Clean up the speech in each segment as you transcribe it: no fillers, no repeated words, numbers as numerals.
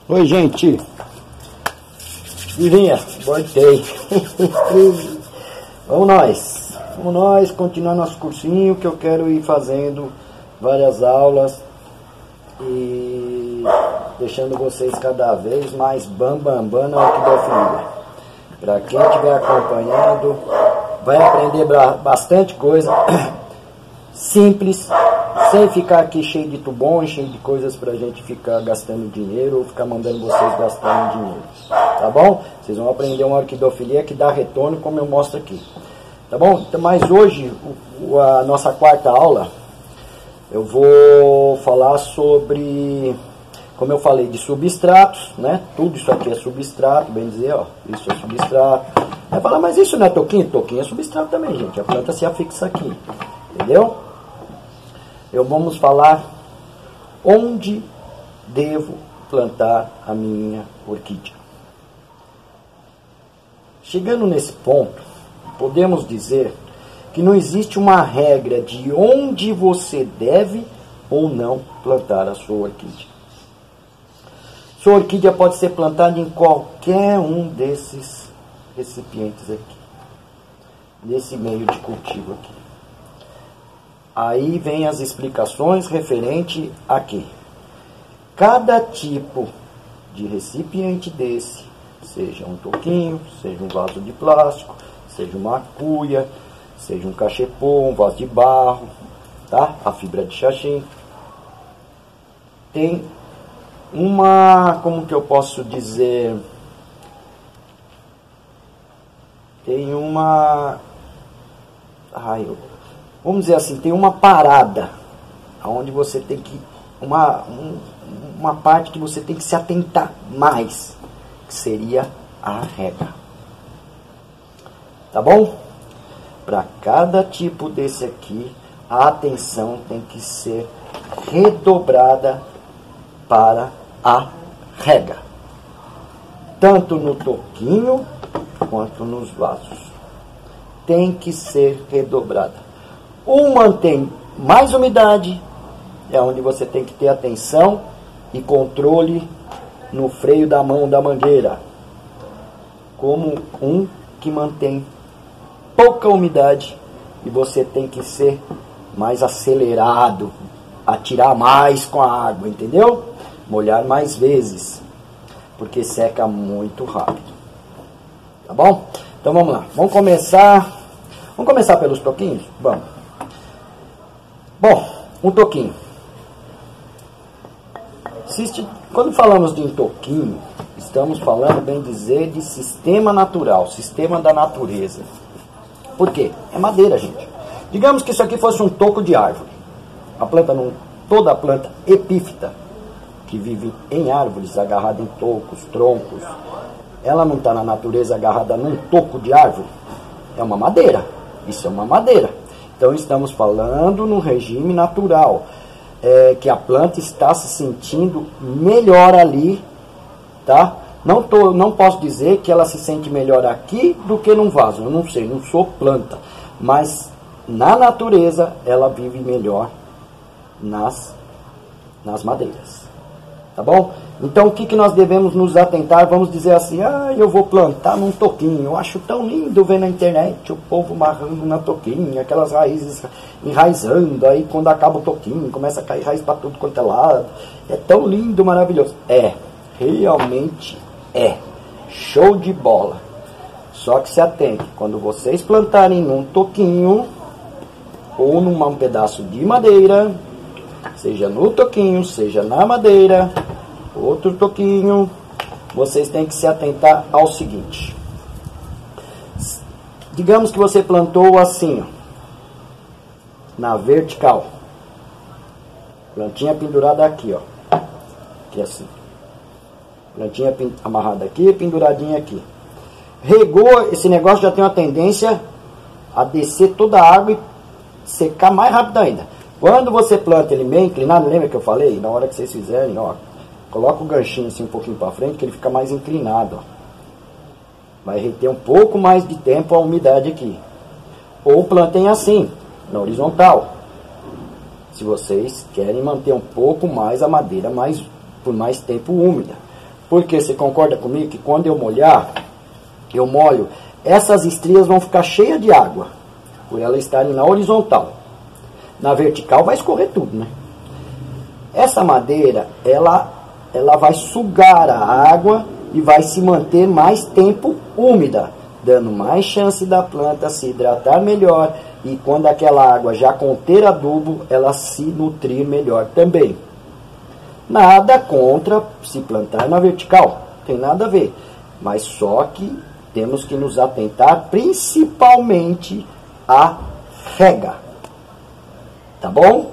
Oi, gente. Vivinha, voltei. Vamos nós continuar nosso cursinho, que eu quero ir fazendo várias aulas e deixando vocês cada vez mais bam na orquidofilia. Para quem estiver acompanhando, vai aprender bastante coisa simples, sem ficar aqui cheio de tubões, cheio de coisas pra gente ficar gastando dinheiro ou ficar mandando vocês gastarem dinheiro, tá bom? Vocês vão aprender uma orquidofilia que dá retorno, como eu mostro aqui, tá bom? Então, mas hoje, a nossa quarta aula, eu vou falar sobre, como eu falei, de substratos, né? Tudo isso aqui é substrato, bem dizer, ó, isso é substrato. Vai falar, mas isso não é toquinho? Toquinho é substrato também, gente. A planta se afixa aqui, entendeu? Vamos falar onde devo plantar a minha orquídea. Chegando nesse ponto, podemos dizer que não existe uma regra de onde você deve ou não plantar a sua orquídea. Sua orquídea pode ser plantada em qualquer um desses recipientes aqui, nesse meio de cultivo aqui. Aí vem as explicações referente a que cada tipo de recipiente desse, seja um toquinho, seja um vaso de plástico, seja uma cuia, seja um cachepô, um vaso de barro, tá? A fibra de xaxim, tem uma, como que eu posso dizer, tem uma, vamos dizer assim, tem uma parada, onde você tem que, uma parte que você tem que se atentar mais, que seria a rega. Tá bom? Para cada tipo desse aqui, a atenção tem que ser redobrada para a rega. Tanto no toquinho, quanto nos vasos. Tem que ser redobrada. Uma tem mais umidade, é onde você tem que ter atenção e controle no freio da mão da mangueira. Como um que mantém pouca umidade e você tem que ser mais acelerado, atirar mais com a água, entendeu? Molhar mais vezes, porque seca muito rápido. Tá bom? Então vamos lá, vamos começar pelos toquinhos? Vamos. Bom, um toquinho. Quando falamos de um toquinho, estamos falando, bem dizer, de sistema natural, sistema da natureza. Por quê? É madeira, gente. Digamos que isso aqui fosse um toco de árvore. A planta toda a planta epífita, que vive em árvores, agarrada em tocos, troncos, ela não está na natureza agarrada num toco de árvore. É uma madeira. Isso é uma madeira. Então estamos falando no regime natural, que a planta está se sentindo melhor ali, tá? Não posso dizer que ela se sente melhor aqui do que num vaso, eu não sei, não sou planta, mas na natureza ela vive melhor nas madeiras, tá bom? Então o que nós devemos nos atentar? Vamos dizer assim, eu vou plantar num toquinho, eu acho tão lindo ver na internet o povo marrando na toquinha, aquelas raízes enraizando, aí quando acaba o toquinho, começa a cair raiz para tudo quanto é lado, é tão lindo, maravilhoso. Realmente é, show de bola. Só que se atente, quando vocês plantarem num toquinho, ou num pedaço de madeira, seja no toquinho, seja na madeira, outro toquinho, vocês têm que se atentar ao seguinte. Digamos que você plantou assim, ó, na vertical. Plantinha pendurada aqui, ó. Aqui assim. Plantinha amarrada aqui, penduradinha aqui. Regou, esse negócio já tem uma tendência a descer toda a água e secar mais rápido ainda. Quando você planta ele meio inclinado, lembra que eu falei? Na hora que vocês fizerem, ó, coloca o ganchinho assim um pouquinho para frente, que ele fica mais inclinado, ó. Vai reter um pouco mais de tempo a umidade aqui. Ou plantem assim, na horizontal. Se vocês querem manter um pouco mais a madeira por mais tempo úmida. Porque você concorda comigo que quando eu molhar, eu molho, essas estrias vão ficar cheias de água, por elas estarem na horizontal. Na vertical vai escorrer tudo, né? Essa madeira, ela vai sugar a água e vai se manter mais tempo úmida, dando mais chance da planta se hidratar melhor e quando aquela água já conter adubo, ela se nutrir melhor também. Nada contra se plantar na vertical, tem nada a ver, mas só que temos que nos atentar principalmente à rega, tá bom?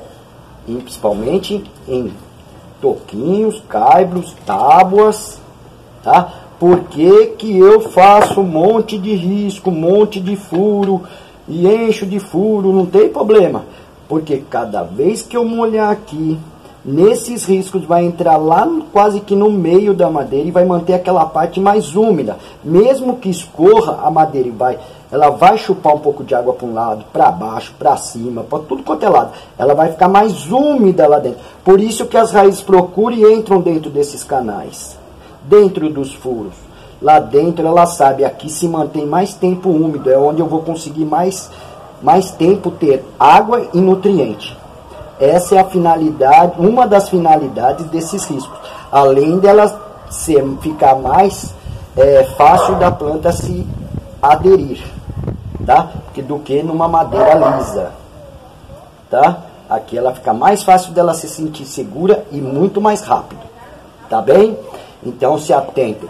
E principalmente em toquinhos, caibros, tábuas, tá? Por que que eu faço um monte de risco, um monte de furo e encho de furo? Não tem problema, porque cada vez que eu molhar aqui, nesses riscos vai entrar lá quase que no meio da madeira e vai manter aquela parte mais úmida. Mesmo que escorra a madeira ela vai chupar um pouco de água para um lado, para baixo, para cima, para tudo quanto é lado. Ela vai ficar mais úmida lá dentro. Por isso que as raízes procuram e entram dentro desses canais, dentro dos furos. Lá dentro ela sabe, aqui se mantém mais tempo úmido, é onde eu vou conseguir mais tempo ter água e nutriente. Essa é a finalidade, uma das finalidades desses riscos. Além dela ficar mais fácil da planta se aderir, tá? Do que numa madeira lisa, tá? Aqui ela fica mais fácil dela se sentir segura e muito mais rápido, tá bem? Então se atentem.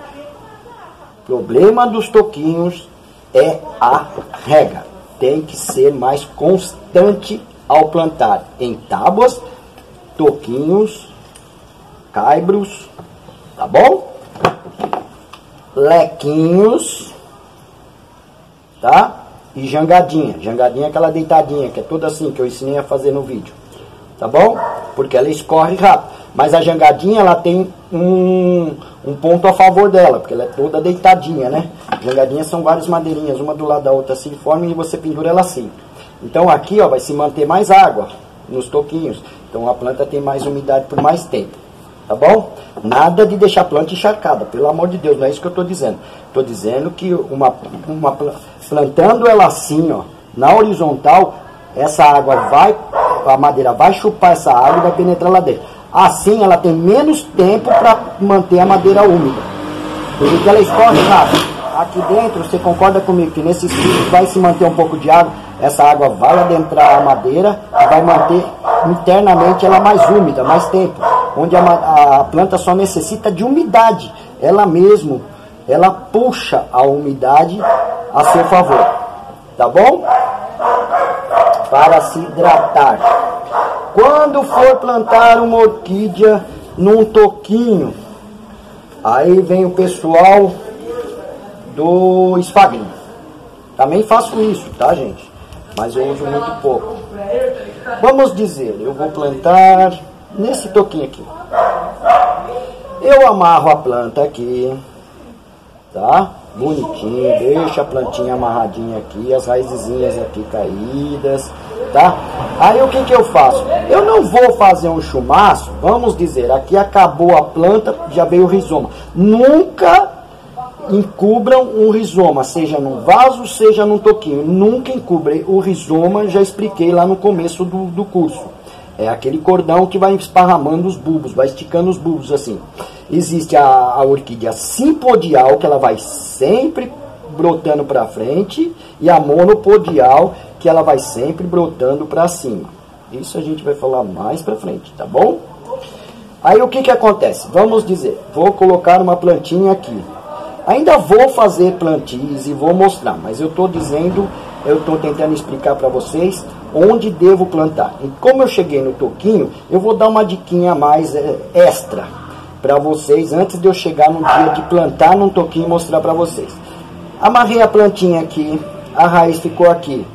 Problema dos toquinhos é a rega. Tem que ser mais constante ao plantar em tábuas, toquinhos, caibros, tá bom? Lequinhos, tá? E jangadinha. Jangadinha é aquela deitadinha, que é toda assim, que eu ensinei a fazer no vídeo, tá bom? Porque ela escorre rápido. Mas a jangadinha, ela tem um ponto a favor dela, porque ela é toda deitadinha, né? Jangadinhas são várias madeirinhas, uma do lado da outra assim, formam e você pendura ela assim. Então aqui, ó, vai se manter mais água nos toquinhos. Então a planta tem mais umidade por mais tempo. Tá bom? Nada de deixar a planta encharcada, pelo amor de Deus, não é isso que eu estou dizendo. Estou dizendo que plantando ela assim, ó, na horizontal, essa água a madeira vai chupar essa água e vai penetrar lá dentro. Assim ela tem menos tempo para manter a madeira úmida. Porque ela escorre rápido. Aqui dentro, você concorda comigo que nesse ciclo vai se manter um pouco de água, essa água vai adentrar a madeira e vai manter internamente ela mais úmida, mais tempo. Onde a planta só necessita de umidade. Ela mesmo, ela puxa a umidade a seu favor. Tá bom? Para se hidratar. Quando for plantar uma orquídea num toquinho, aí vem o pessoal do esfagno. Também faço isso, tá, gente? Mas eu uso muito pouco. Vamos dizer, eu vou plantar nesse toquinho aqui. Eu amarro a planta aqui, tá? Bonitinho, deixa a plantinha amarradinha aqui, as raizinhas aqui caídas, tá? Aí o que que eu faço? Eu não vou fazer um chumaço, vamos dizer, aqui acabou a planta, já veio o rizoma. Nunca encubram um rizoma, seja num vaso, seja num toquinho. Nunca encubre o rizoma, já expliquei lá no começo do curso. É aquele cordão que vai esparramando os bulbos, vai esticando os bulbos assim. Existe a orquídea simpodial, que ela vai sempre brotando para frente, e a monopodial, que ela vai sempre brotando para cima. Isso a gente vai falar mais para frente, tá bom? Aí o que que acontece? Vamos dizer, vou colocar uma plantinha aqui. Ainda vou fazer plantios e vou mostrar, mas eu estou dizendo, eu estou tentando explicar para vocês onde devo plantar. E como eu cheguei no toquinho, eu vou dar uma diquinha a mais extra para vocês, antes de eu chegar no dia de plantar num toquinho e mostrar para vocês. Amarrei a plantinha aqui, a raiz ficou aqui.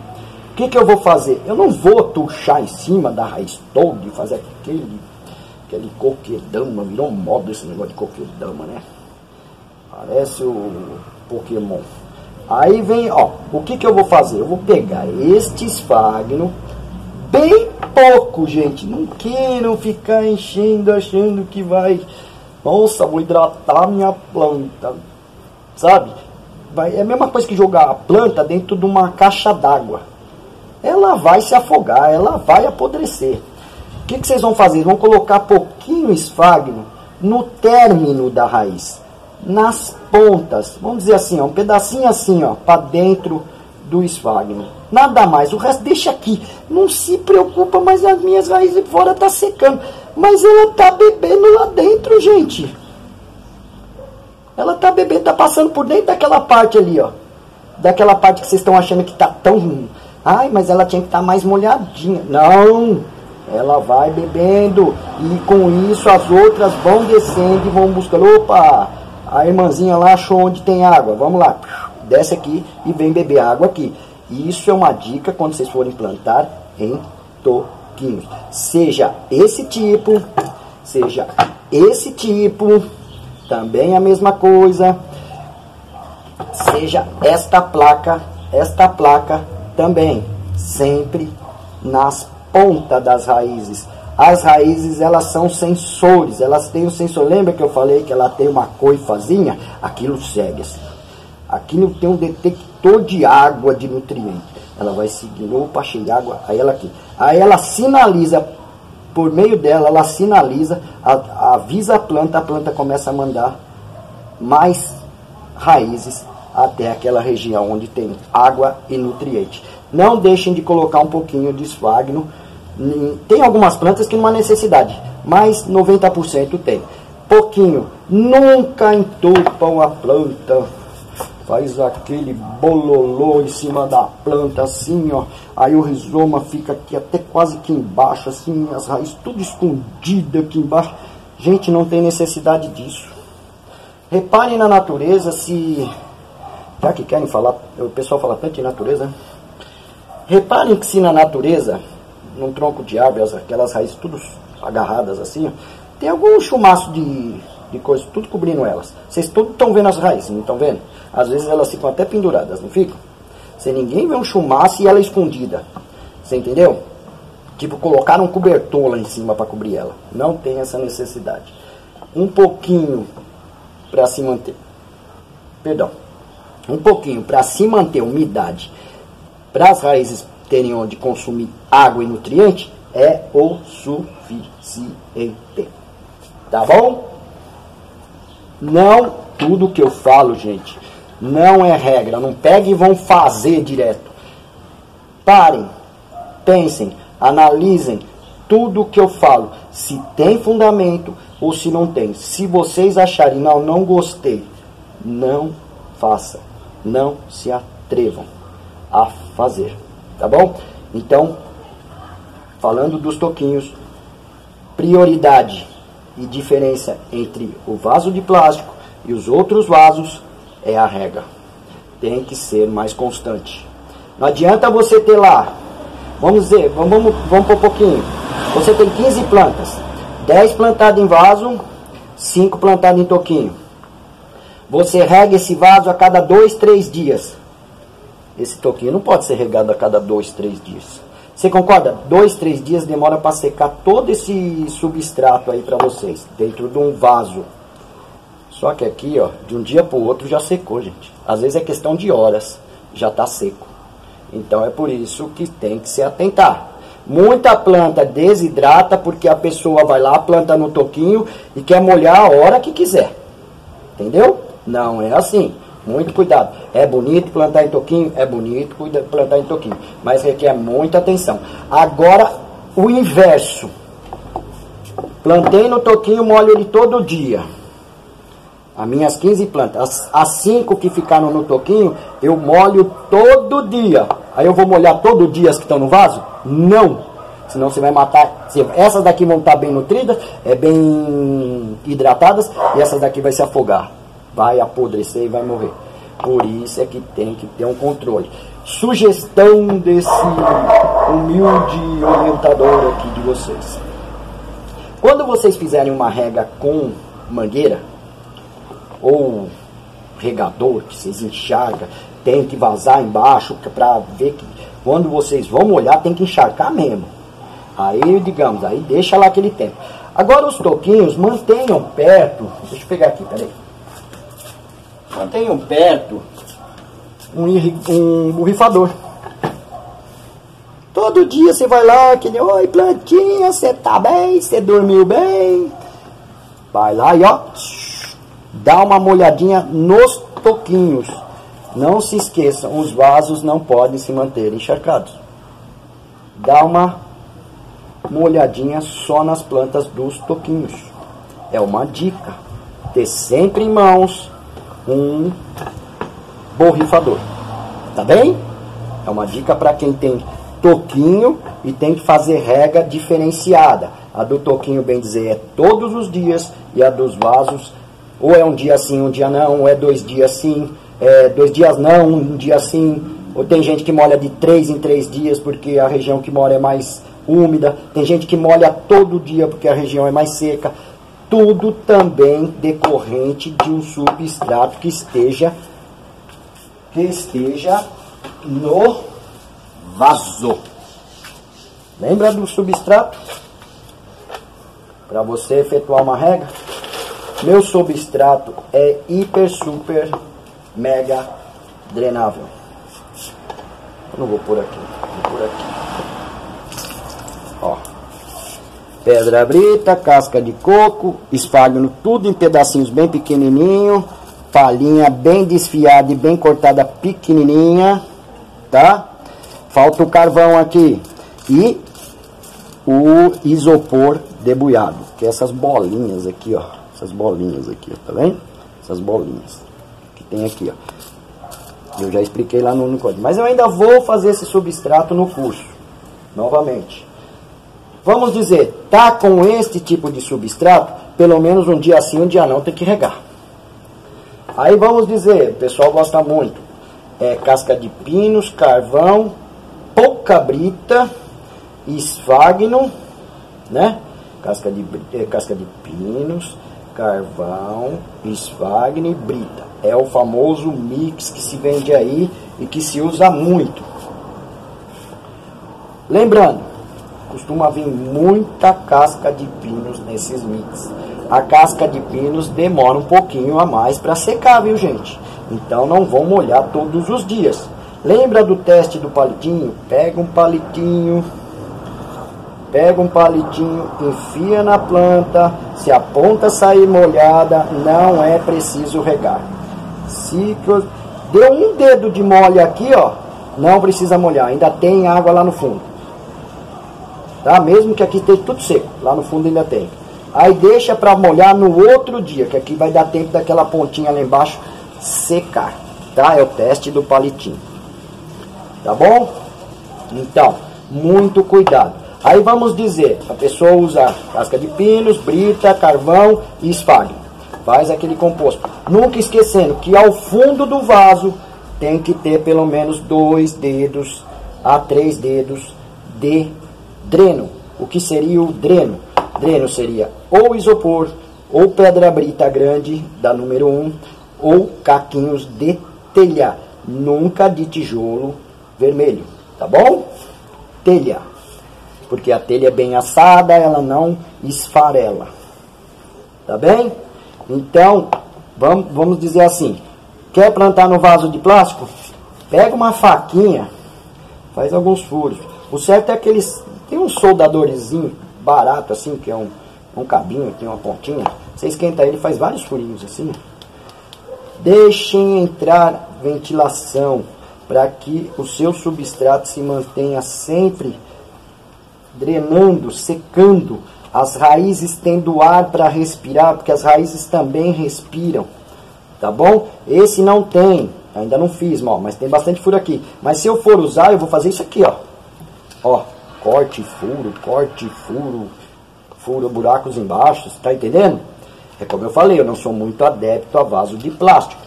O que que eu vou fazer? Eu não vou tuchar em cima da raiz toda e fazer aquele coquedama, virou moda esse negócio de coquedama, né? Parece o Pokémon. Aí vem, ó, o que que eu vou fazer? Eu vou pegar este esfagno, bem pouco, gente. Não queiram ficar enchendo, achando que vai Nossa, vou hidratar minha planta, sabe? É a mesma coisa que jogar a planta dentro de uma caixa d'água. Ela vai se afogar, ela vai apodrecer. O que vocês vão fazer? Vão colocar pouquinho esfagno no término da raiz, nas pontas, vamos dizer assim, ó, um pedacinho assim, ó, para dentro do esfagno. Nada mais, o resto deixa aqui. Não se preocupa, mas as minhas raízes fora tá secando. Mas ela tá bebendo lá dentro, gente. Ela tá bebendo, tá passando por dentro daquela parte ali, ó. Daquela parte que vocês estão achando que tá tão... Ai, mas ela tinha que estar mais molhadinha. Não, ela vai bebendo. E com isso as outras vão descendo e vão buscando. Opa, a irmãzinha lá achou onde tem água. Vamos lá, desce aqui e vem beber água aqui. Isso é uma dica quando vocês forem plantar em toquinhos. Seja esse tipo, também a mesma coisa. Seja esta placa também, sempre nas pontas das raízes. As raízes, elas são sensores, elas têm um sensor. Lembra que eu falei que ela tem uma coifazinha? Aquilo segue assim. Aquilo tem um detector de água, de nutriente. Ela vai seguindo, opa, cheio de água, aí ela aqui. Aí ela sinaliza, por meio dela, ela sinaliza, avisa a planta começa a mandar mais raízes até aquela região onde tem água e nutriente. Não deixem de colocar um pouquinho de esfagno. Tem algumas plantas que não há necessidade, mas 90% tem. Pouquinho. Nunca entupam a planta. Faz aquele bololô em cima da planta, assim, ó. Aí o rizoma fica aqui até quase aqui embaixo, assim, as raízes tudo escondidas aqui embaixo. Gente, não tem necessidade disso. Reparem na natureza, se... Já que querem falar, o pessoal fala tanto em natureza, né? Reparem que se na natureza, num tronco de árvore, aquelas raízes tudo agarradas assim, ó, tem algum chumaço de coisa, tudo cobrindo elas. Vocês todos estão vendo as raízes, não estão vendo? Às vezes elas ficam até penduradas, não ficam? Se ninguém vê um chumaço e ela é escondida. Você entendeu? Tipo, colocaram um cobertor lá em cima para cobrir ela. Não tem essa necessidade. Um pouquinho para se manter. Perdão. Um pouquinho para se manter umidade, para as raízes terem onde consumir água e nutriente, é o suficiente. Tá bom? Não tudo que eu falo, gente, não é regra. Não peguem e vão fazer direto. Parem, pensem, analisem tudo que eu falo. Se tem fundamento ou se não tem. Se vocês acharem, não gostei, não faça. Não se atrevam a fazer. Tá bom? Então, falando dos toquinhos, prioridade e diferença entre o vaso de plástico e os outros vasos é a regra. Tem que ser mais constante. Não adianta você ter lá, vamos por um pouquinho. Você tem 15 plantas, 10 plantadas em vaso, 5 plantadas em toquinho. Você rega esse vaso a cada 2, 3 dias. Esse toquinho não pode ser regado a cada 2, 3 dias. Você concorda? 2, 3 dias demora para secar todo esse substrato aí para vocês, dentro de um vaso. Só que aqui, ó, de um dia para o outro já secou, gente. Às vezes é questão de horas, já está seco. Então é por isso que tem que se atentar. Muita planta desidrata porque a pessoa vai lá, planta no toquinho e quer molhar a hora que quiser. Entendeu? Não é assim. Muito cuidado. É bonito plantar em toquinho? É bonito plantar em toquinho. Mas requer muita atenção. Agora, o inverso. Plantei no toquinho, molho ele todo dia. As minhas 15 plantas. As 5 que ficaram no toquinho, eu molho todo dia. Aí eu vou molhar todo dia as que estão no vaso? Não. Senão você vai matar. Essas daqui vão estar bem nutridas, bem hidratadas, e essas daqui vai se afogar. Vai apodrecer e vai morrer. Por isso é que tem que ter um controle. Sugestão desse humilde orientador aqui de vocês. Quando vocês fizerem uma rega com mangueira, ou regador, que vocês enxargam, tem que vazar embaixo, para ver que quando vocês vão molhar, tem que encharcar mesmo. Aí, digamos, aí deixa lá aquele tempo. Agora os toquinhos mantenham perto, deixa eu pegar aqui, peraí. Mantenham perto um borrifador. Todo dia você vai lá, aquele, oi plantinha, você tá bem? Você dormiu bem? Vai lá e ó, dá uma molhadinha nos toquinhos. Não se esqueçam, os vasos não podem se manter encharcados. Dá uma molhadinha só nas plantas dos toquinhos. É uma dica. Ter sempre em mãos um borrifador. Tá bem? É uma dica para quem tem toquinho e tem que fazer rega diferenciada. A do toquinho, bem dizer, é todos os dias, e a dos vasos ou é um dia sim, um dia não, ou é 2 dias sim, 2 dias não, um dia sim. Ou tem gente que molha de 3 em 3 dias porque a região que mora é mais úmida. Tem gente que molha todo dia porque a região é mais seca. Tudo também decorrente de um substrato que esteja no vaso. Lembra do substrato? Para você efetuar uma rega, meu substrato é hiper, super, mega drenável. Eu não vou por aqui, vou por aqui. Ó, pedra brita, casca de coco, espalho tudo em pedacinhos bem pequenininho, palhinha bem desfiada e bem cortada pequenininha, tá? Falta o carvão aqui e o isopor debulhado, que é essas bolinhas aqui, ó, essas bolinhas aqui, ó, tá vendo? Essas bolinhas que tem aqui, ó. Eu já expliquei lá no código, mas eu ainda vou fazer esse substrato no curso, novamente. Vamos dizer, tá com este tipo de substrato, pelo menos um dia sim, um dia não, tem que regar. Aí vamos dizer, o pessoal gosta muito, casca de pinos, carvão, pouca brita, esfagno, né? Casca de pinos, carvão, esfagno e brita. É o famoso mix que se vende aí e que se usa muito. Lembrando, costuma vir muita casca de pinos nesses mix. A casca de pinos demora um pouquinho a mais para secar, viu gente? Então não vão molhar todos os dias. Lembra do teste do palitinho? Pega um palitinho, enfia na planta. Se a ponta sair molhada, não é preciso regar. Se deu um dedo de molho aqui, ó, não precisa molhar, ainda tem água lá no fundo. Tá? Mesmo que aqui esteja tudo seco, lá no fundo ainda tem. Aí deixa para molhar no outro dia, que aqui vai dar tempo daquela pontinha lá embaixo secar. Tá? É o teste do palitinho. Tá bom? Então, muito cuidado. Aí vamos dizer, a pessoa usa casca de pinos, brita, carvão e esfagno. Faz aquele composto. Nunca esquecendo que ao fundo do vaso tem que ter pelo menos 2 dedos a 3 dedos de dreno. O que seria o dreno? Dreno seria ou isopor, ou pedra brita grande, da número 1, ou caquinhos de telha. Nunca de tijolo vermelho, tá bom? Telha. Porque a telha é bem assada, ela não esfarela. Tá bem? Então, vamos dizer assim. Quer plantar no vaso de plástico? Pega uma faquinha, faz alguns furos. O certo é aqueles... Tem um soldadorzinho barato assim, que é um cabinho, tem uma pontinha. Você esquenta ele e faz vários furinhos assim. Deixem entrar ventilação para que o seu substrato se mantenha sempre drenando, secando, as raízes tendo ar para respirar, porque as raízes também respiram, tá bom? Esse não tem, ainda não fiz, mas tem bastante furo aqui. Mas se eu for usar, eu vou fazer isso aqui, ó. Ó, corte, furo, furo buracos embaixo, tá entendendo? É como eu falei, eu não sou muito adepto a vaso de plástico,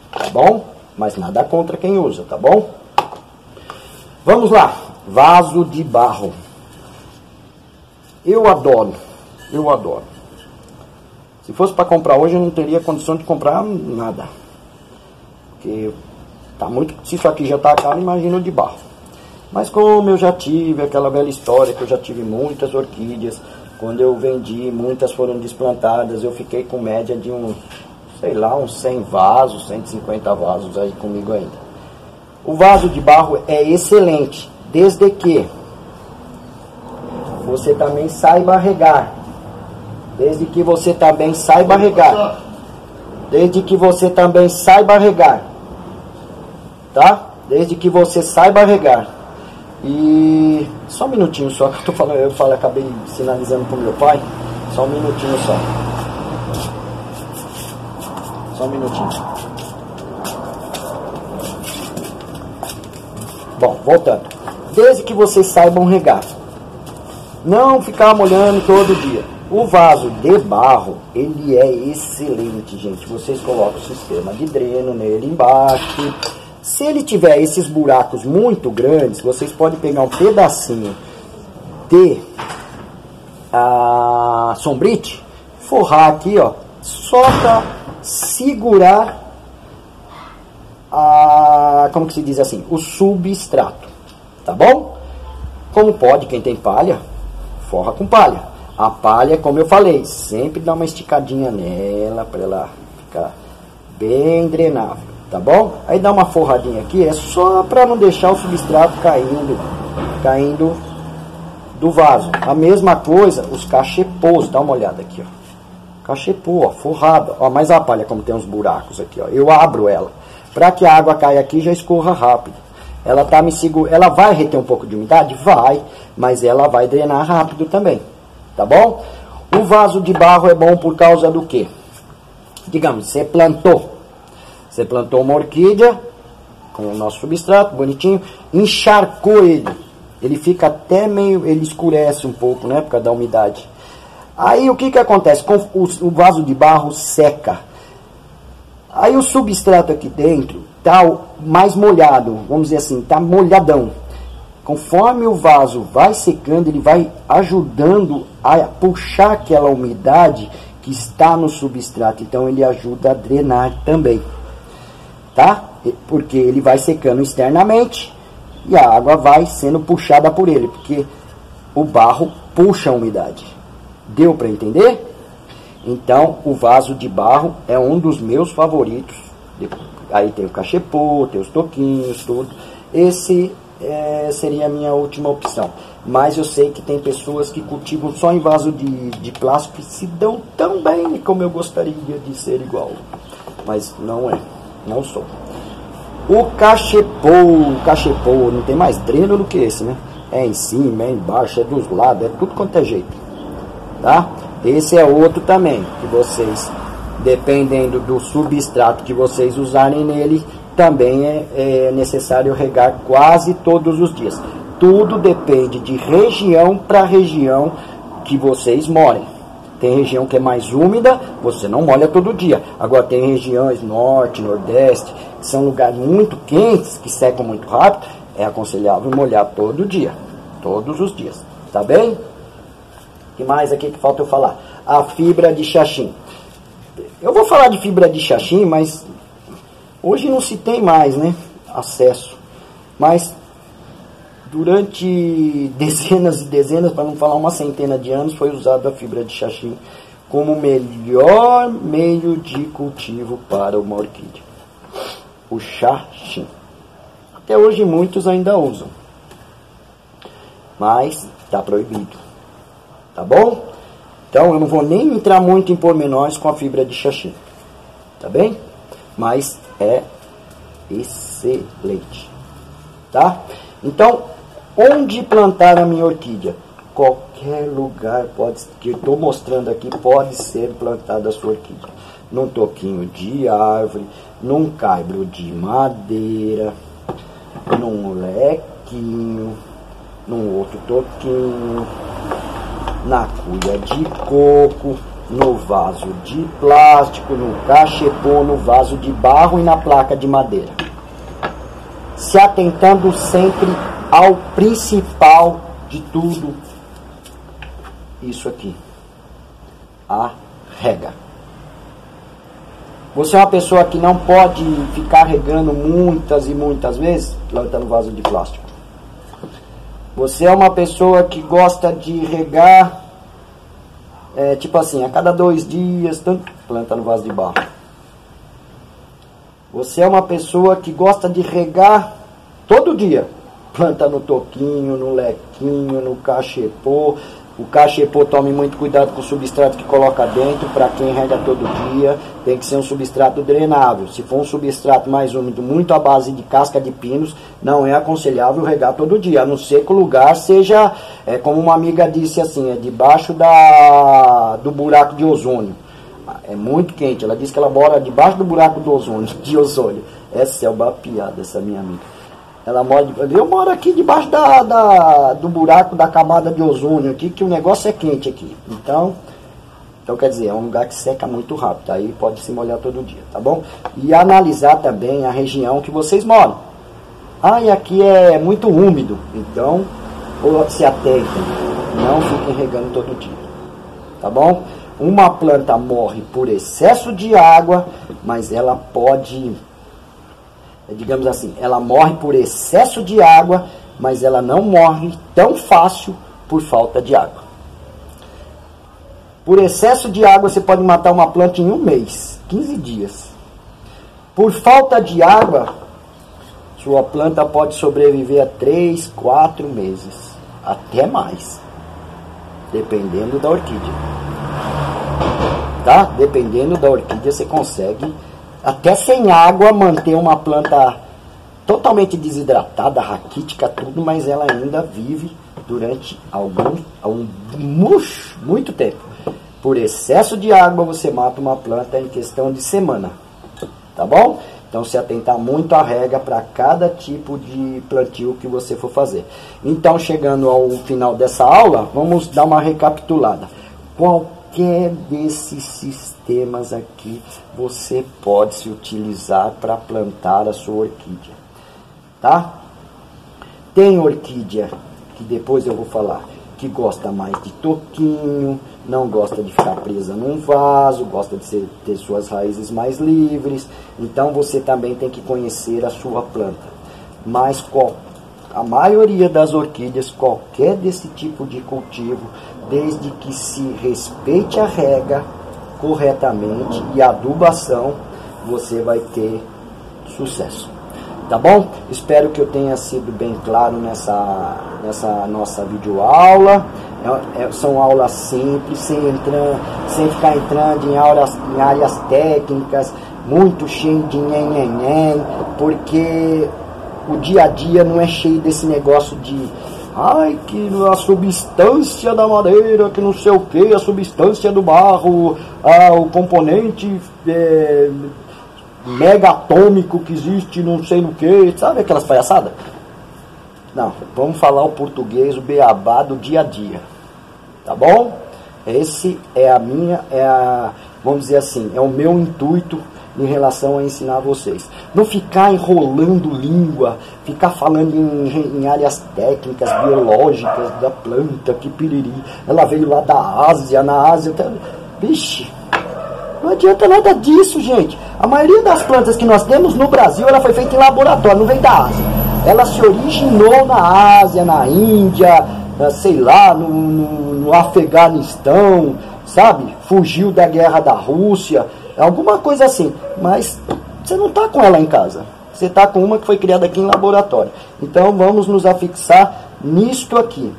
tá bom? Mas nada contra quem usa, tá bom? Vamos lá, vaso de barro. Eu adoro. Se fosse para comprar hoje, eu não teria condição de comprar nada. Porque tá muito, se isso aqui já tá caro, imagina o de barro. Mas como eu já tive aquela velha história, que eu já tive muitas orquídeas, Quando eu vendi, muitas foram desplantadas, eu fiquei com média de uns, sei lá, uns 100 vasos, 150 vasos aí comigo ainda. O vaso de barro é excelente, desde que você também saiba regar. Desde que você também saiba regar. Desde que você também saiba regar. Tá? Desde que você saiba regar. E só um minutinho só que eu tô falando, acabei sinalizando pro meu pai. Só um minutinho só. Só um minutinho. Bom, voltando. Desde que vocês saibam regar. Não ficar molhando todo dia. O vaso de barro, ele é excelente, gente. Vocês colocam o sistema de dreno nele embaixo. Se ele tiver esses buracos muito grandes, vocês podem pegar um pedacinho de sombrite, forrar aqui, ó, só para segurar como que se diz assim, o substrato, tá bom? Como pode, quem tem palha, forra com palha. A palha, como eu falei, sempre dá uma esticadinha nela para ela ficar bem drenável, tá bom? Aí dá uma forradinha aqui, é só para não deixar o substrato caindo do vaso. A mesma coisa, os cachepôs, dá uma olhada aqui, ó. Cachepô, ó, forrado, ó, mas a palha como tem uns buracos aqui, ó, eu abro ela, para que a água caia aqui e já escorra rápido. Ela tá ela vai reter um pouco de umidade? Vai, mas ela vai drenar rápido também, tá bom? O vaso de barro é bom por causa do quê? Digamos, você plantou uma orquídea com o nosso substrato, bonitinho, encharcou ele fica até meio, ele escurece um pouco, né, por causa da umidade. Aí o que que acontece? O vaso de barro seca. Aí o substrato aqui dentro tá mais molhado, vamos dizer assim, tá molhadão. Conforme o vaso vai secando, ele vai ajudando a puxar aquela umidade que está no substrato. Então ele ajuda a drenar também, tá? Porque ele vai secando externamente e a água vai sendo puxada por ele, porque o barro puxa a umidade. Deu para entender? Então o vaso de barro é um dos meus favoritos. Aí tem o cachepô, tem os toquinhos, tudo. Esse seria a minha última opção. Mas eu sei que tem pessoas que cultivam só em vaso de plástico e se dão tão bem como eu gostaria de ser igual. Mas não é, não sou. O cachepô não tem mais dreno do que esse, né? É em cima, é embaixo, é dos lados, é tudo quanto é jeito, tá? Esse é outro também, que vocês, dependendo do substrato que vocês usarem nele, também é necessário regar quase todos os dias. Tudo depende de região para região que vocês morem. Tem região que é mais úmida, você não molha todo dia. Agora tem regiões norte, nordeste, que são lugares muito quentes, que secam muito rápido, é aconselhável molhar todo dia, todos os dias, tá bem? O que mais aqui que falta eu falar? A fibra de xaxim. Eu vou falar de fibra de xaxim, mas hoje não se tem mais, né, acesso. Mas durante dezenas e dezenas, para não falar uma centena de anos, foi usada a fibra de xaxim como o melhor meio de cultivo para uma orquídea. O xaxim. Até hoje muitos ainda usam, mas está proibido, tá bom? Então eu não vou nem entrar muito em pormenores com a fibra de xaxim, tá bem? Mas é excelente, tá? Então, onde plantar a minha orquídea? Qualquer lugar que eu estou mostrando aqui pode ser plantada a sua orquídea. Num toquinho de árvore, num caibro de madeira, num lequinho, num outro toquinho, na cuia de coco, no vaso de plástico, no cachepô, no vaso de barro e na placa de madeira. Se atentando sempre ao principal de tudo, isso aqui, a rega. Você é uma pessoa que não pode ficar regando muitas e muitas vezes, planta no vaso de plástico. Você é uma pessoa que gosta de regar tipo assim, a cada 2 dias, tanto planta no vaso de barro. Você é uma pessoa que gosta de regar todo dia. Planta no toquinho, no lequinho, no cachepô. O cachepô, tome muito cuidado com o substrato que coloca dentro. Para quem rega todo dia, tem que ser um substrato drenável. Se for um substrato mais úmido, muito à base de casca de pinos, não é aconselhável regar todo dia, a não ser que o lugar seja, como uma amiga disse assim, debaixo do buraco de ozônio. É muito quente. Ela disse que ela mora debaixo do buraco de ozônio. Essa é uma piada, essa minha amiga. Eu moro aqui debaixo do buraco da camada de ozônio aqui, que o negócio é quente aqui. Então quer dizer, é um lugar que seca muito rápido. Aí pode se molhar todo dia, tá bom? E analisar também a região que vocês moram. E aqui é muito úmido. Então, se atentem. Não fiquem regando todo dia. Tá bom? Uma planta morre por excesso de água, mas ela pode, digamos assim, ela morre por excesso de água, mas ela não morre tão fácil por falta de água. Por excesso de água você pode matar uma planta em 1 mês, 15 dias. Por falta de água, sua planta pode sobreviver a 3, 4 meses, até mais, dependendo da orquídea. Tá? Dependendo da orquídea, você consegue, até sem água, manter uma planta totalmente desidratada, raquítica, tudo, mas ela ainda vive durante muito tempo. Por excesso de água, você mata uma planta em questão de semana. Tá bom? Então, se atentar muito à rega para cada tipo de plantio que você for fazer. Então, chegando ao final dessa aula, vamos dar uma recapitulada. Qualquer desses sistemas aqui você pode se utilizar para plantar a sua orquídea, tá? Tem orquídea, que depois eu vou falar, que gosta mais de toquinho, não gosta de ficar presa num vaso, gosta de ter suas raízes mais livres. Então você também tem que conhecer a sua planta. Mas a maioria das orquídeas, qualquer desse tipo de cultivo, desde que se respeite a rega corretamente e a adubação, você vai ter sucesso. Tá bom? Espero que eu tenha sido bem claro nessa nossa videoaula. São aulas simples, sem ficar entrando em áreas técnicas, muito cheio de nhen, porque o dia a dia não é cheio desse negócio de que a substância da madeira, que não sei o que, a substância do barro, o componente mega atômico que existe, não sei no que, sabe aquelas palhaçadas? Não, vamos falar o português, o beabá do dia a dia, tá bom? Esse vamos dizer assim, é o meu intuito em relação a ensinar vocês. Não ficar enrolando língua, ficar falando em áreas técnicas, biológicas da planta, que piriri. Ela veio lá da Ásia, na Ásia, vixe, não adianta nada disso, gente. A maioria das plantas que nós temos no Brasil, ela foi feita em laboratório, não vem da Ásia. Ela se originou na Ásia, na Índia, sei lá, no Afeganistão, sabe? Fugiu da guerra da Rússia, alguma coisa assim. Mas você não está com ela em casa. Você está com uma que foi criada aqui em laboratório. Então vamos nos afixar nisto aqui.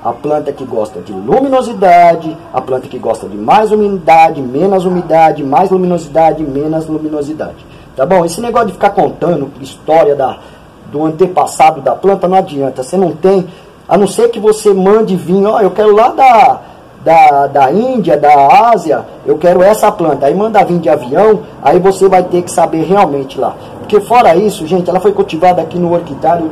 A planta que gosta de luminosidade, a planta que gosta de mais umidade, menos umidade, mais luminosidade, menos luminosidade. Tá bom? Esse negócio de ficar contando história do antepassado da planta não adianta. Você não tem, a não ser que você mande vir, eu quero lá da Índia, da Ásia, eu quero essa planta. Aí manda vir de avião, aí você vai ter que saber realmente lá. Porque fora isso, gente, ela foi cultivada aqui no orquidário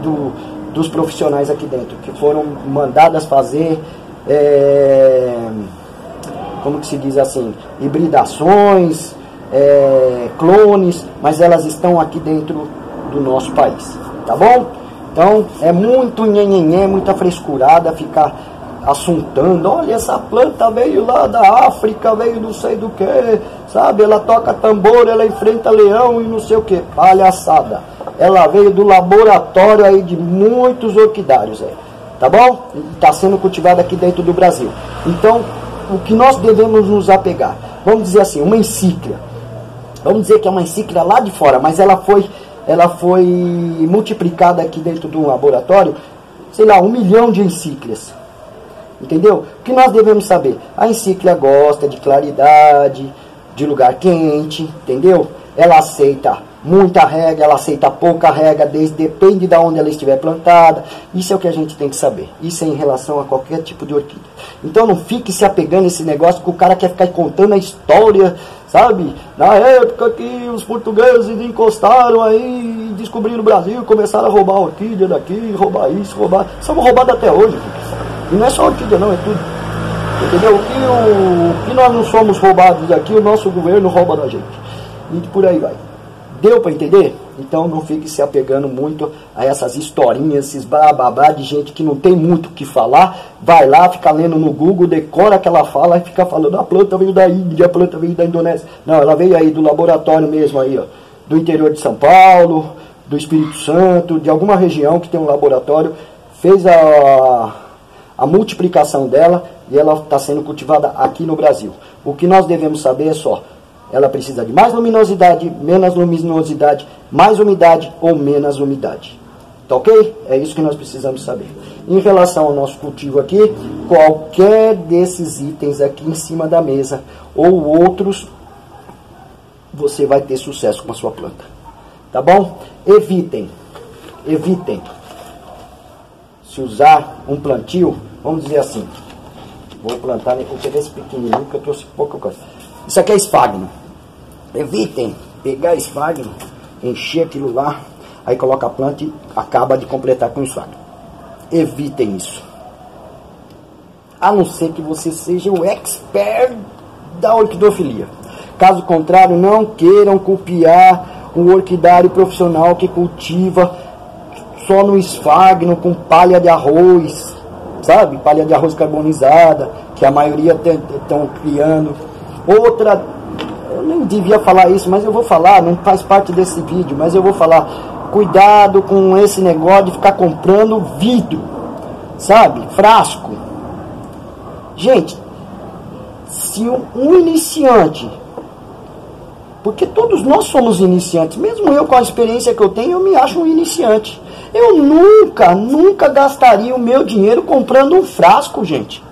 dos profissionais aqui dentro, que foram mandadas fazer, como que se diz assim, hibridações, clones, mas elas estão aqui dentro do nosso país, tá bom? Então, é muito nhenhenhé, muita frescurada ficar assuntando, olha, essa planta veio lá da África, veio não sei do que, sabe, ela toca tambor, ela enfrenta leão e não sei o que, palhaçada. Ela veio do laboratório aí de muitos orquidários, tá bom? Está sendo cultivada aqui dentro do Brasil. Então, o que nós devemos nos apegar? Vamos dizer assim, uma encíclica. Vamos dizer que é uma encíclica lá de fora, mas ela foi multiplicada aqui dentro do laboratório, sei lá, 1 milhão de encíclicas. Entendeu? O que nós devemos saber? A encíclica gosta de claridade, de lugar quente, entendeu? Ela aceita muita rega, ela aceita pouca rega, depende de onde ela estiver plantada. Isso é o que a gente tem que saber. Isso é em relação a qualquer tipo de orquídea. Então não fique se apegando a esse negócio que o cara quer ficar contando a história, sabe? Na época que os portugueses encostaram aí, descobriram o Brasil, começaram a roubar a orquídea daqui, roubar isso, roubar... Somos roubados até hoje. E não é só orquídea não, é tudo. Entendeu? O que nós não somos roubados aqui, o nosso governo rouba da gente. E por aí vai. Deu para entender? Então não fique se apegando muito a essas historinhas, esses bababá de gente que não tem muito o que falar. Vai lá, fica lendo no Google, decora aquela fala e fica falando, a planta veio da Índia, a planta veio da Indonésia. Não, ela veio aí do laboratório mesmo aí, ó, do interior de São Paulo, do Espírito Santo, de alguma região que tem um laboratório, fez a multiplicação dela e ela está sendo cultivada aqui no Brasil. O que nós devemos saber é só, ela precisa de mais luminosidade, menos luminosidade, mais umidade ou menos umidade. Tá ok? É isso que nós precisamos saber. Em relação ao nosso cultivo aqui, qualquer desses itens aqui em cima da mesa ou outros, você vai ter sucesso com a sua planta. Tá bom? Evitem se usar um plantio, vamos dizer assim, vou plantar, vou pegar esse pequenininho que eu trouxe pouca coisa. Isso aqui é esfagno. Evitem pegar esfagno, encher aquilo lá, aí coloca a planta e acaba de completar com esfagno. Evitem isso. A não ser que você seja o expert da orquidofilia. Caso contrário, não queiram copiar um orquidário profissional que cultiva só no esfagno, com palha de arroz, sabe? Palha de arroz carbonizada, que a maioria estão criando. Outra, eu nem devia falar isso, mas eu vou falar, não faz parte desse vídeo, mas eu vou falar. Cuidado com esse negócio de ficar comprando vidro, sabe? Frasco. Gente, se um iniciante, porque todos nós somos iniciantes, mesmo eu com a experiência que eu tenho, eu me acho um iniciante. Eu nunca gastaria o meu dinheiro comprando um frasco, gente.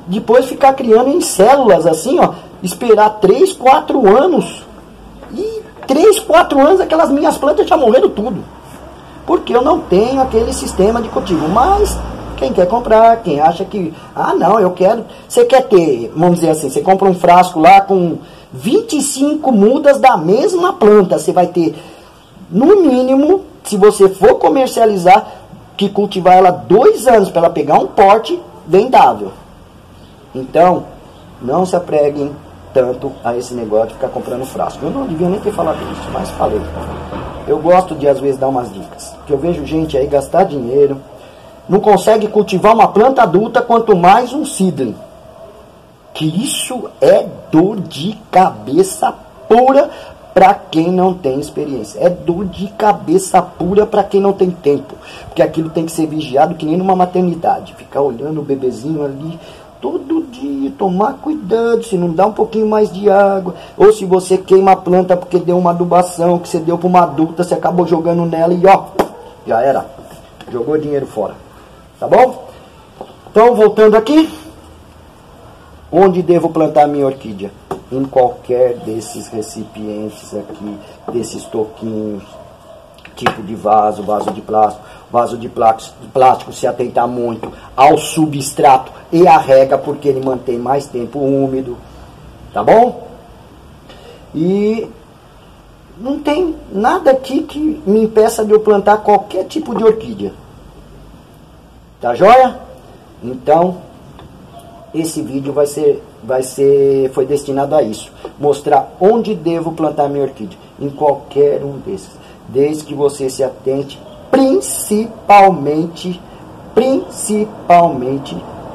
Depois ficar criando em células assim, ó, esperar 3, 4 anos. E 3, 4 anos aquelas minhas plantas já morreram tudo. Porque eu não tenho aquele sistema de cultivo. Mas quem quer comprar, quem acha que, ah não, eu quero, você quer ter, vamos dizer assim, você compra um frasco lá com 25 mudas da mesma planta, você vai ter, no mínimo, se você for comercializar, que cultivar ela 2 anos para ela pegar um porte vendável. Então, não se apreguem tanto a esse negócio de ficar comprando frasco. Eu não devia nem ter falado isso, mas falei. Eu gosto de, às vezes, dar umas dicas. Que eu vejo gente aí gastar dinheiro, não consegue cultivar uma planta adulta, quanto mais um seedling. Que isso é dor de cabeça pura para quem não tem experiência. É dor de cabeça pura para quem não tem tempo. Porque aquilo tem que ser vigiado que nem numa maternidade. Ficar olhando o bebezinho ali todo dia, tomar cuidado, se não dá um pouquinho mais de água, ou se você queima a planta porque deu uma adubação que você deu para uma adulta, você acabou jogando nela e ó, já era, jogou dinheiro fora, tá bom? Então, voltando aqui, onde devo plantar a minha orquídea? Em qualquer desses recipientes aqui, desses toquinhos, tipo de vaso, vaso de plástico, se atentar muito ao substrato e à rega, porque ele mantém mais tempo úmido, tá bom? E não tem nada aqui que me impeça de eu plantar qualquer tipo de orquídea, tá joia? Então, esse vídeo foi destinado a isso, mostrar onde devo plantar minha orquídea, em qualquer um desses, desde que você se atente principalmente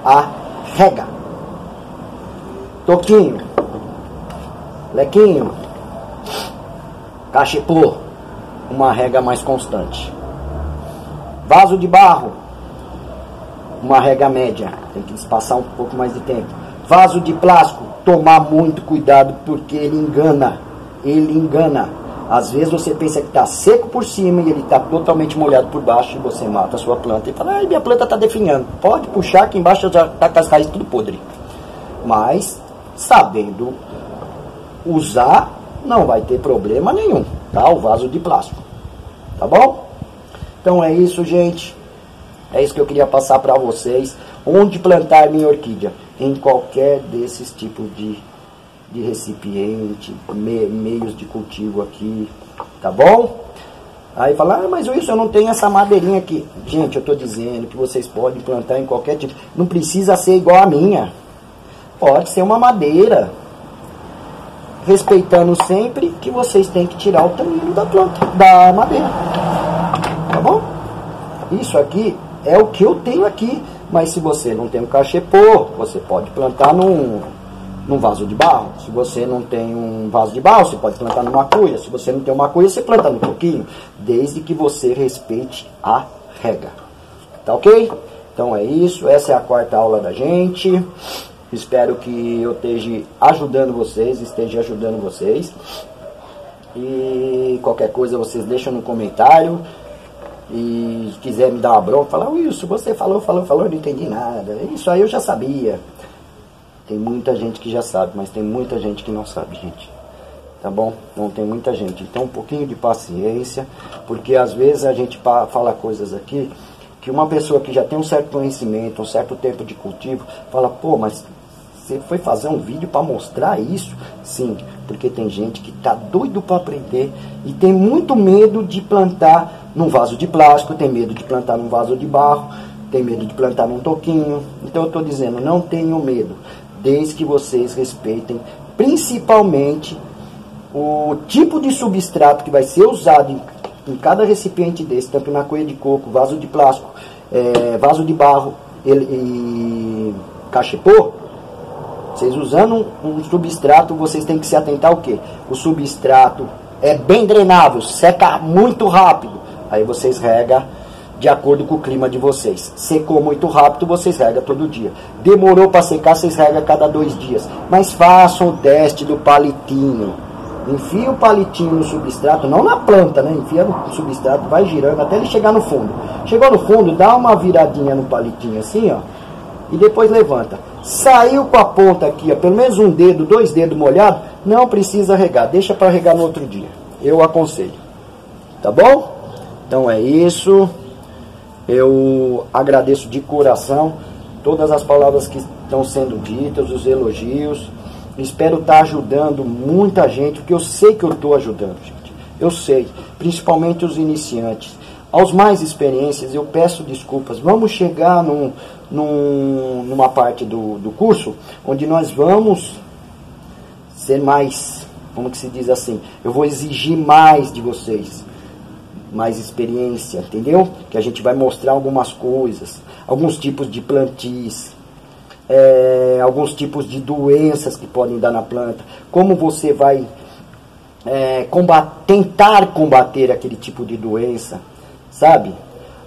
a rega. Toquinho, lequinho, cachepô, uma rega mais constante. Vaso de barro, uma rega média, tem que espaçar um pouco mais de tempo. Vaso de plástico, tomar muito cuidado porque ele engana. Ele engana. Às vezes você pensa que está seco por cima e ele está totalmente molhado por baixo e você mata a sua planta e fala, ai, minha planta está definhando. Pode puxar que embaixo já está com as raízes tudo podre. Mas, sabendo usar, não vai ter problema nenhum, tá? O vaso de plástico. Tá bom? Então é isso, gente. É isso que eu queria passar para vocês. Onde plantar minha orquídea? Em qualquer desses tipos de recipiente, meios de cultivo aqui, tá bom? Aí fala, ah, mas isso eu não tenho essa madeirinha aqui. Gente, eu tô dizendo que vocês podem plantar em qualquer tipo. Não precisa ser igual a minha. Pode ser uma madeira. Respeitando sempre que vocês têm que tirar o tamanho da planta, da madeira. Tá bom? Isso aqui é o que eu tenho aqui. Mas se você não tem um cachepô, você pode plantar num vaso de barro. Se você não tem um vaso de barro, você pode plantar numa cuia. Se você não tem uma cuia, você planta no coquinho. Desde que você respeite a regra. Tá ok? Então é isso. Essa é a quarta aula da gente. Espero que eu esteja ajudando vocês. E qualquer coisa vocês deixam no comentário. E se quiser me dar uma bronca, falar, Wilson, você falou, eu não entendi nada. Isso aí eu já sabia. Tem muita gente que já sabe, mas tem muita gente que não sabe, gente. Tá bom? Não tem muita gente. Então um pouquinho de paciência, porque às vezes a gente fala coisas aqui, que uma pessoa que já tem um certo conhecimento, um certo tempo de cultivo, fala, pô, mas você foi fazer um vídeo para mostrar isso? Sim, porque tem gente que tá doido para aprender e tem muito medo de plantar num vaso de plástico, tem medo de plantar num vaso de barro, tem medo de plantar num toquinho. Então eu tô dizendo, não tenham medo, desde que vocês respeitem principalmente o tipo de substrato que vai ser usado em cada recipiente desse, tanto na cuia de coco, vaso de plástico, vaso de barro e cachepô. Vocês usando um substrato, vocês têm que se atentar ao quê? O substrato é bem drenável, seca muito rápido. Aí vocês regam de acordo com o clima de vocês. Secou muito rápido, vocês regam todo dia. Demorou para secar, vocês regam a cada 2 dias. Mas façam o teste do palitinho. Enfia o palitinho no substrato, não na planta, né? Enfia no substrato, vai girando até ele chegar no fundo. Chegou no fundo, dá uma viradinha no palitinho assim, ó. E depois levanta. Saiu com a ponta aqui, ó, pelo menos 1 dedo, 2 dedos molhado, não precisa regar. Deixa para regar no outro dia. Eu aconselho. Tá bom? Então é isso. Eu agradeço de coração todas as palavras que estão sendo ditas, os elogios. Espero estar ajudando muita gente, porque eu sei que eu estou ajudando, gente. Eu sei, principalmente os iniciantes. Aos mais experientes, eu peço desculpas. Vamos chegar numa parte do curso onde nós vamos ser mais, como que se diz assim, eu vou exigir mais de vocês. Mais experiência, entendeu? Que a gente vai mostrar algumas coisas, alguns tipos de plantis, alguns tipos de doenças que podem dar na planta, como você vai tentar combater aquele tipo de doença, sabe?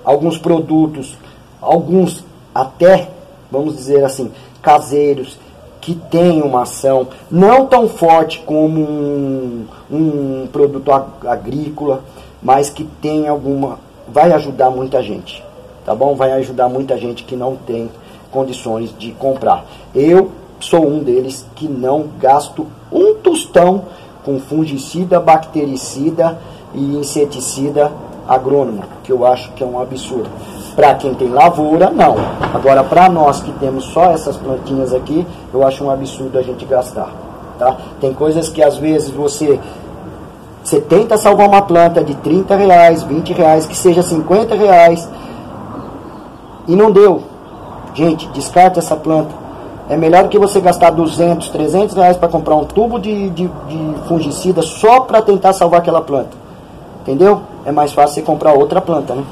Alguns produtos, alguns até, vamos dizer assim, caseiros, que tem uma ação não tão forte como um produto agrícola, mas que tem vai ajudar muita gente, tá bom? Vai ajudar muita gente que não tem condições de comprar. Eu sou um deles que não gasto um tostão com fungicida, bactericida e inseticida agrônomo, que eu acho que é um absurdo. Para quem tem lavoura, não. Agora, para nós que temos só essas plantinhas aqui, eu acho um absurdo a gente gastar, tá? Tem coisas que às vezes você tenta salvar uma planta de R$30, R$20, que seja R$50, e não deu. Gente, descarta essa planta. É melhor que você gastar R$200, R$300 para comprar um tubo de fungicida só para tentar salvar aquela planta. Entendeu? É mais fácil você comprar outra planta, né?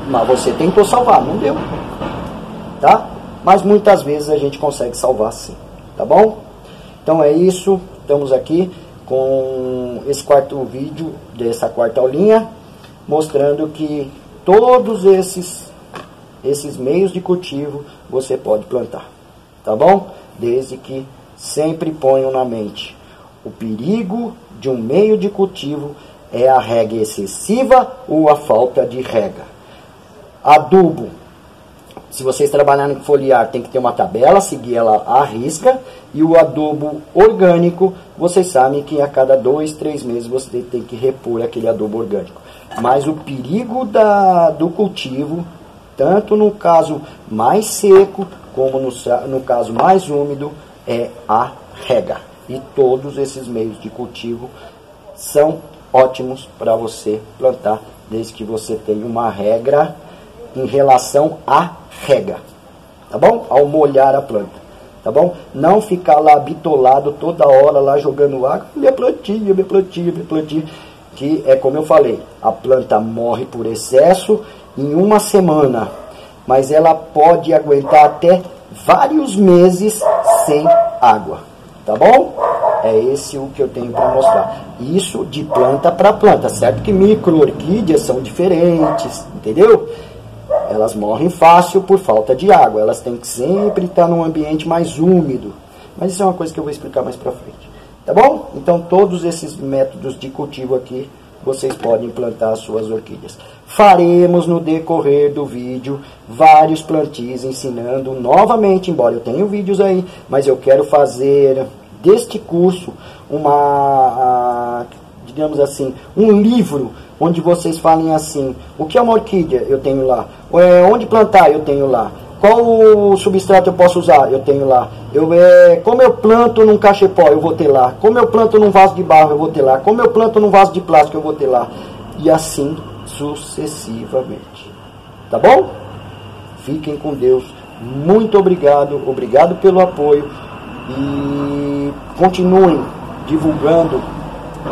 Mas você tentou salvar, não deu. Tá? Mas muitas vezes a gente consegue salvar sim. Tá bom? Então é isso. Estamos aqui com esse quarto vídeo dessa quarta aulinha, mostrando que todos esses meios de cultivo você pode plantar. tá bom? Desde que sempre ponham na mente, o perigo de um meio de cultivo é a rega excessiva ou a falta de rega. Adubo, se vocês trabalharem com foliar, tem que ter uma tabela, seguir ela à risca. E o adubo orgânico, vocês sabem que a cada 2, 3 meses você tem que repor aquele adubo orgânico. Mas o perigo do cultivo, tanto no caso mais seco, como no caso mais úmido, é a rega. E todos esses meios de cultivo são ótimos para você plantar, desde que você tenha uma regra em relação à rega, tá bom? Ao molhar a planta, tá bom? Não ficar lá bitolado toda hora, lá jogando água, minha plantinha, que é como eu falei, a planta morre por excesso em uma semana, mas ela pode aguentar até vários meses sem água, tá bom? É esse o que eu tenho para mostrar. Isso de planta para planta, certo? Que micro-orquídeas são diferentes, entendeu? Elas morrem fácil por falta de água. Elas têm que sempre estar num ambiente mais úmido. Mas isso é uma coisa que eu vou explicar mais para frente. Tá bom? Então todos esses métodos de cultivo aqui, vocês podem plantar as suas orquídeas. Faremos no decorrer do vídeo vários plantios ensinando novamente, embora eu tenha vídeos aí, mas eu quero fazer deste curso digamos assim, um livro onde vocês falem assim, o que é uma orquídea? Eu tenho lá. Onde plantar? Eu tenho lá. Qual substrato eu posso usar? Eu tenho lá. Como eu planto num cachepó? Eu vou ter lá. Como eu planto num vaso de barro? Eu vou ter lá. Como eu planto num vaso de plástico? Eu vou ter lá. E assim sucessivamente. Tá bom? Fiquem com Deus. Muito obrigado. Obrigado pelo apoio. E continuem divulgando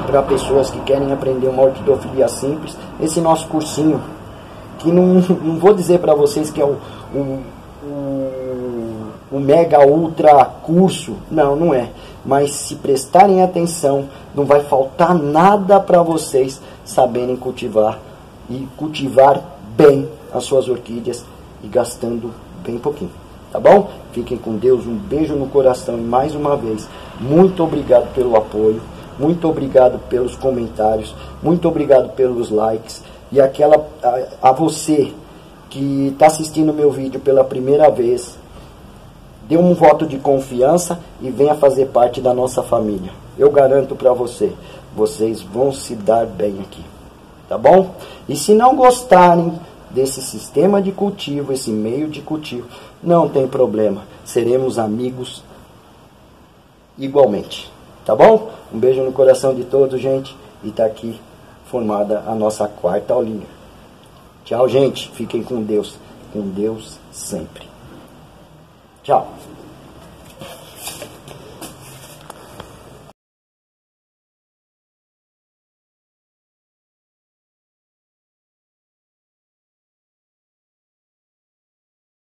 para pessoas que querem aprender uma orquidofilia simples, esse nosso cursinho, que não vou dizer para vocês que é o mega ultra curso, não é, mas se prestarem atenção, não vai faltar nada para vocês saberem cultivar e cultivar bem as suas orquídeas e gastando bem pouquinho, tá bom? Fiquem com Deus, um beijo no coração e mais uma vez, muito obrigado pelo apoio. Muito obrigado pelos comentários, muito obrigado pelos likes. E a você que está assistindo meu vídeo pela primeira vez, dê um voto de confiança e venha fazer parte da nossa família. Eu garanto para vocês vão se dar bem aqui, tá bom? E se não gostarem desse sistema de cultivo, esse meio de cultivo, não tem problema, seremos amigos igualmente. Tá bom? Um beijo no coração de todos, gente. E tá aqui formada a nossa quarta aulinha. Tchau, gente. Fiquem com Deus. Com Deus sempre. Tchau.